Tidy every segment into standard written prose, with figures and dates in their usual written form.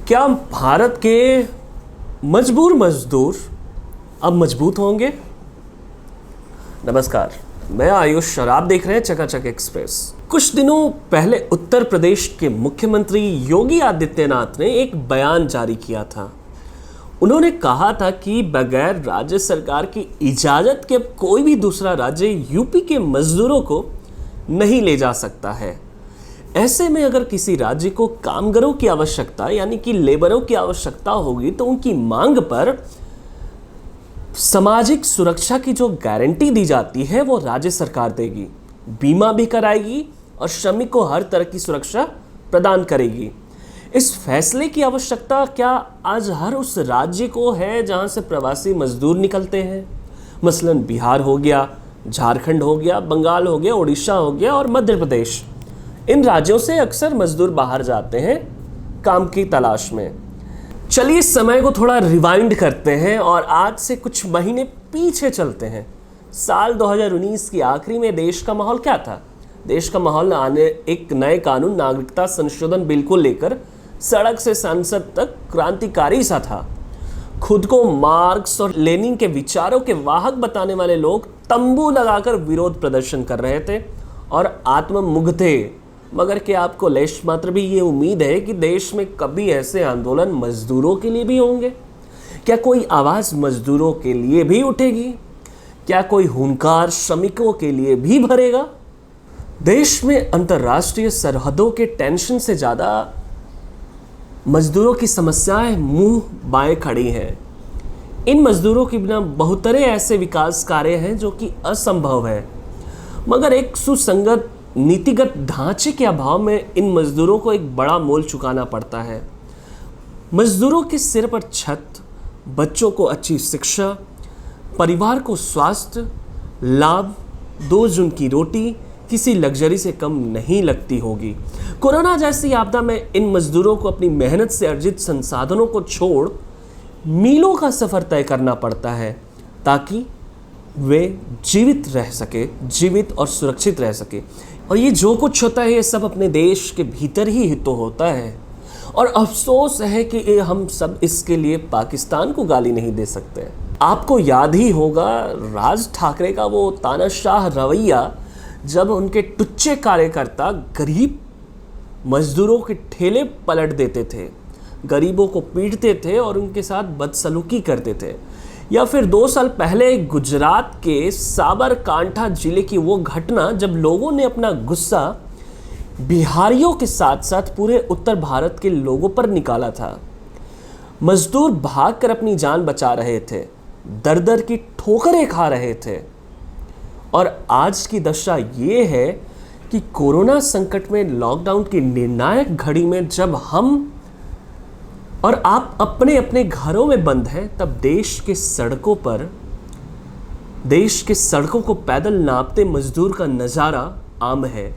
क्या भारत के मजबूर मजदूर अब मजबूत होंगे? नमस्कार, मैं आयुष और आप देख रहे हैं चकाचक एक्सप्रेस। कुछ दिनों पहले उत्तर प्रदेश के मुख्यमंत्री योगी आदित्यनाथ ने एक बयान जारी किया था। उन्होंने कहा था कि बगैर राज्य सरकार की इजाज़त के अब कोई भी दूसरा राज्य यूपी के मजदूरों को नहीं ले जा सकता है। ऐसे में अगर किसी राज्य को कामगारों की आवश्यकता यानी कि लेबरों की आवश्यकता होगी तो उनकी मांग पर सामाजिक सुरक्षा की जो गारंटी दी जाती है वो राज्य सरकार देगी, बीमा भी कराएगी और श्रमिक को हर तरह की सुरक्षा प्रदान करेगी। इस फैसले की आवश्यकता क्या आज हर उस राज्य को है जहां से प्रवासी मजदूर निकलते हैं? मसलन बिहार हो गया, झारखंड हो गया, बंगाल हो गया, उड़ीसा हो गया और मध्य प्रदेश। इन राज्यों से अक्सर मजदूर बाहर जाते हैं काम की तलाश में। चलिए समय को थोड़ा रिवाइंड करते हैं और आज से कुछ महीने पीछे चलते हैं। साल 2019 की आखिरी में देश का माहौल क्या था? देश का माहौल आने एक नए कानून नागरिकता संशोधन बिल को लेकर सड़क से संसद तक क्रांतिकारी सा था। खुद को मार्क्स और लेनिन के विचारों के वाहक बताने वाले लोग तंबू लगाकर विरोध प्रदर्शन कर रहे थे और आत्ममुग्ध थे। मगर क्या आपको लेश मात्र भी ये उम्मीद है कि देश में कभी ऐसे आंदोलन मजदूरों के लिए भी होंगे? क्या कोई आवाज़ मजदूरों के लिए भी उठेगी? क्या कोई हुंकार श्रमिकों के लिए भी भरेगा? देश में अंतर्राष्ट्रीय सरहदों के टेंशन से ज़्यादा मजदूरों की समस्याएं मुंह बाएं खड़ी हैं। इन मजदूरों के बिना बहुत तरह ऐसे विकास कार्य हैं जो कि असंभव है, मगर एक सुसंगत नीतिगत ढांचे के अभाव में इन मजदूरों को एक बड़ा मोल चुकाना पड़ता है। मजदूरों के सिर पर छत, बच्चों को अच्छी शिक्षा, परिवार को स्वास्थ्य लाभ, 2 जून की रोटी किसी लग्जरी से कम नहीं लगती होगी। कोरोना जैसी आपदा में इन मजदूरों को अपनी मेहनत से अर्जित संसाधनों को छोड़ मीलों का सफ़र तय करना पड़ता है ताकि वे जीवित और सुरक्षित रह सके। और ये जो कुछ होता है ये सब अपने देश के भीतर ही हितो होता है। और अफसोस है कि हम सब इसके लिए पाकिस्तान को गाली नहीं दे सकते। आपको याद ही होगा राज ठाकरे का वो तानाशाह रवैया, जब उनके टुच्चे कार्यकर्ता गरीब मजदूरों के ठेले पलट देते थे, गरीबों को पीटते थे और उनके साथ बदसलूकी करते थे। या फिर 2 साल पहले गुजरात के साबरकांठा जिले की वो घटना जब लोगों ने अपना गुस्सा बिहारियों के साथ साथ पूरे उत्तर भारत के लोगों पर निकाला था। मजदूर भागकर अपनी जान बचा रहे थे, दर दर की ठोकरें खा रहे थे। और आज की दशा ये है कि कोरोना संकट में लॉकडाउन की निर्णायक घड़ी में जब हम और आप अपने अपने घरों में बंद हैं, तब देश के सड़कों को पैदल नापते मजदूर का नज़ारा आम है।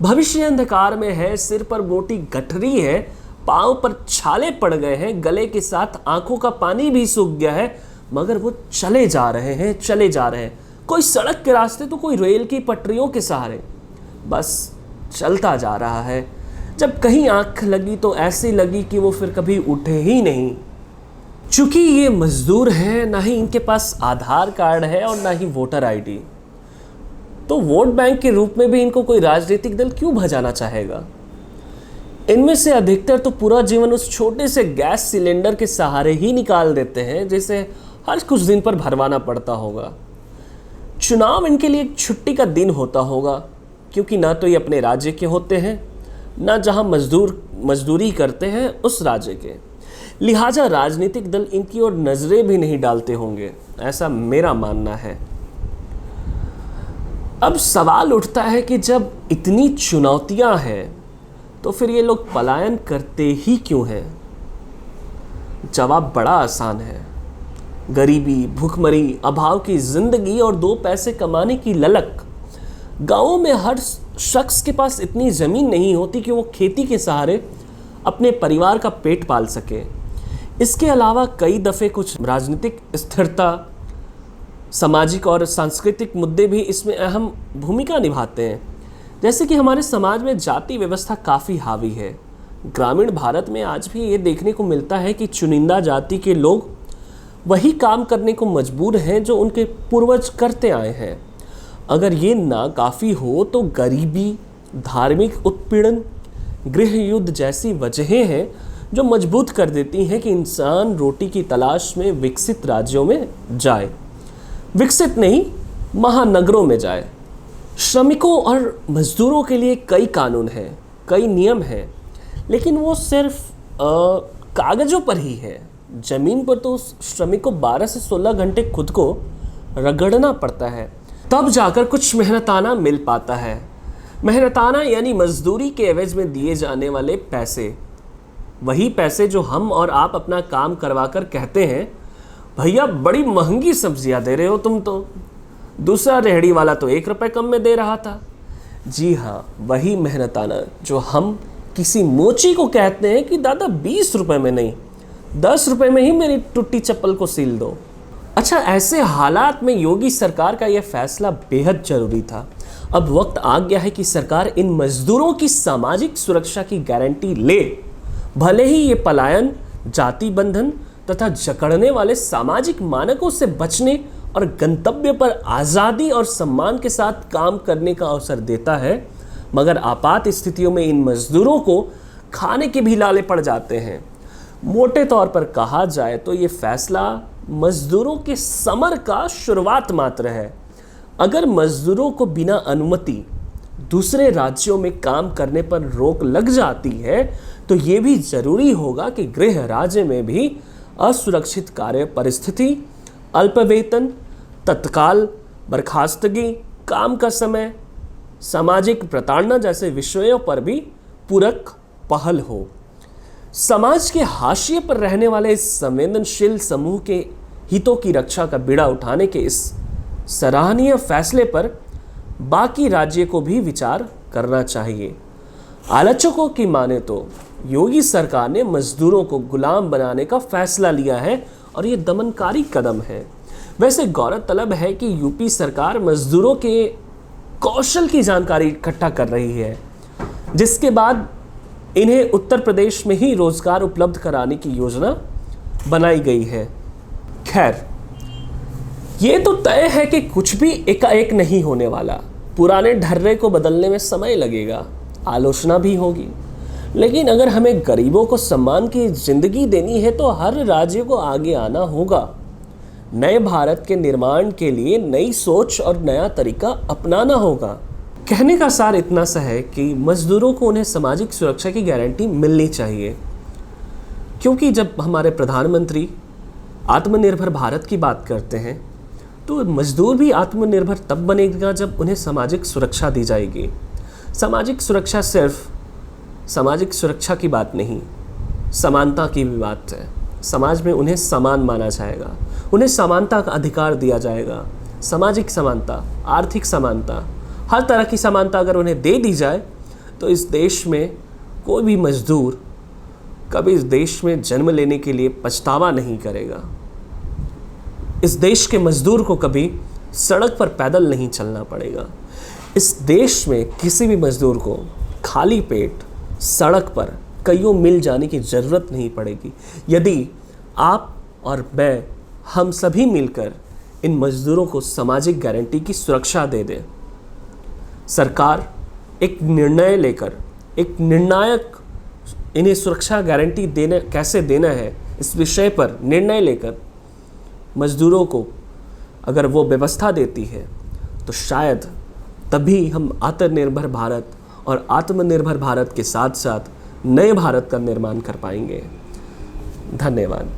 भविष्य अंधकार में है, सिर पर मोटी गठरी है, पांव पर छाले पड़ गए हैं, गले के साथ आंखों का पानी भी सूख गया है, मगर वो चले जा रहे हैं। कोई सड़क के रास्ते तो कोई रेल की पटरियों के सहारे, बस चलता जा रहा है। जब कहीं आंख लगी तो ऐसी लगी कि वो फिर कभी उठे ही नहीं। चूंकि ये मजदूर हैं, ना ही इनके पास आधार कार्ड है और ना ही वोटर आईडी, तो वोट बैंक के रूप में भी इनको कोई राजनीतिक दल क्यों भजाना चाहेगा? इनमें से अधिकतर तो पूरा जीवन उस छोटे से गैस सिलेंडर के सहारे ही निकाल देते हैं जिसे हर कुछ दिन पर भरवाना पड़ता होगा। चुनाव इनके लिए एक छुट्टी का दिन होता होगा, क्योंकि ना तो ये अपने राज्य के होते हैं, ना जहां मजदूरी करते हैं उस राज्य के। लिहाजा राजनीतिक दल इनकी ओर नजरें भी नहीं डालते होंगे, ऐसा मेरा मानना है। अब सवाल उठता है कि जब इतनी चुनौतियां हैं तो फिर ये लोग पलायन करते ही क्यों हैं? जवाब बड़ा आसान है। गरीबी, भूखमरी, अभाव की जिंदगी और 2 पैसे कमाने की ललक। गांवों में हर शख्स के पास इतनी ज़मीन नहीं होती कि वो खेती के सहारे अपने परिवार का पेट पाल सके। इसके अलावा कई दफ़े कुछ राजनीतिक स्थिरता, सामाजिक और सांस्कृतिक मुद्दे भी इसमें अहम भूमिका निभाते हैं। जैसे कि हमारे समाज में जाति व्यवस्था काफ़ी हावी है। ग्रामीण भारत में आज भी ये देखने को मिलता है कि चुनिंदा जाति के लोग वही काम करने को मजबूर हैं जो उनके पूर्वज करते आए हैं। अगर ये ना काफ़ी हो तो गरीबी, धार्मिक उत्पीड़न, गृह युद्ध जैसी वजहें हैं जो मजबूत कर देती हैं कि इंसान रोटी की तलाश में विकसित राज्यों में जाए, विकसित नहीं महानगरों में जाए। श्रमिकों और मजदूरों के लिए कई कानून हैं, कई नियम हैं, लेकिन वो सिर्फ कागज़ों पर ही है। ज़मीन पर तो श्रमिक को 12 से 16 घंटे खुद को रगड़ना पड़ता है, तब जाकर कुछ मेहनताना मिल पाता है। मेहनताना यानी मजदूरी के एवज में दिए जाने वाले पैसे, वही पैसे जो हम और आप अपना काम करवाकर कहते हैं, भैया बड़ी महंगी सब्जियां दे रहे हो तुम तो, दूसरा रेहड़ी वाला तो 1 रुपये कम में दे रहा था। जी हाँ, वही मेहनताना जो हम किसी मोची को कहते हैं कि दादा 20 रुपये में नहीं, 10 रुपये में ही मेरी टूटी चप्पल को सील दो। अच्छा, ऐसे हालात में योगी सरकार का यह फैसला बेहद जरूरी था। अब वक्त आ गया है कि सरकार इन मजदूरों की सामाजिक सुरक्षा की गारंटी ले, भले ही ये पलायन, जाति बंधन तथा जकड़ने वाले सामाजिक मानकों से बचने और गंतव्य पर आज़ादी और सम्मान के साथ काम करने का अवसर देता है, मगर आपात स्थितियों में इन मजदूरों को खाने के भी लाले पड़ जाते हैं। मोटे तौर पर कहा जाए तो ये फैसला मजदूरों के समर का शुरुआत मात्र है। अगर मजदूरों को बिना अनुमति दूसरे राज्यों में काम करने पर रोक लग जाती है तो ये भी जरूरी होगा कि गृह राज्य में भी असुरक्षित कार्य परिस्थिति, अल्प वेतन, तत्काल बर्खास्तगी, काम का समय, सामाजिक प्रताड़ना जैसे विषयों पर भी पूरक पहल हो। समाज के हाशिए पर रहने वाले इस संवेदनशील समूह के हितों की रक्षा का बीड़ा उठाने के इस सराहनीय फैसले पर बाकी राज्य को भी विचार करना चाहिए। आलोचकों की माने तो योगी सरकार ने मजदूरों को गुलाम बनाने का फैसला लिया है और ये दमनकारी कदम है। वैसे गौरतलब है कि यूपी सरकार मजदूरों के कौशल की जानकारी इकट्ठा कर रही है, जिसके बाद इन्हें उत्तर प्रदेश में ही रोजगार उपलब्ध कराने की योजना बनाई गई है। खैर, ये तो तय है कि कुछ भी एकाएक नहीं होने वाला। पुराने ढर्रे को बदलने में समय लगेगा, आलोचना भी होगी, लेकिन अगर हमें गरीबों को सम्मान की जिंदगी देनी है तो हर राज्य को आगे आना होगा। नए भारत के निर्माण के लिए नई सोच और नया तरीका अपनाना होगा। कहने का सार इतना सा है कि मजदूरों को उन्हें सामाजिक सुरक्षा की गारंटी मिलनी चाहिए, क्योंकि जब हमारे प्रधानमंत्री आत्मनिर्भर भारत की बात करते हैं तो मजदूर भी आत्मनिर्भर तब बनेगा जब उन्हें सामाजिक सुरक्षा दी जाएगी। सामाजिक सुरक्षा सिर्फ सामाजिक सुरक्षा की बात नहीं, समानता की भी बात है। समाज में उन्हें समान माना जाएगा, उन्हें समानता का अधिकार दिया जाएगा। सामाजिक समानता, आर्थिक समानता, हर तरह की समानता अगर उन्हें दे दी जाए तो इस देश में कोई भी मजदूर कभी इस देश में जन्म लेने के लिए पछतावा नहीं करेगा। इस देश के मजदूर को कभी सड़क पर पैदल नहीं चलना पड़ेगा। इस देश में किसी भी मजदूर को खाली पेट सड़क पर कईयों मील जाने की ज़रूरत नहीं पड़ेगी, यदि आप और मैं, हम सभी मिलकर इन मजदूरों को सामाजिक गारंटी की सुरक्षा दे दें। सरकार एक निर्णय लेकर, एक निर्णायक इन्हें सुरक्षा गारंटी देना कैसे देना है इस विषय पर निर्णय लेकर मजदूरों को अगर वो व्यवस्था देती है तो शायद तभी हम आत्मनिर्भर भारत और आत्मनिर्भर भारत के साथ साथ नए भारत का निर्माण कर पाएंगे। धन्यवाद।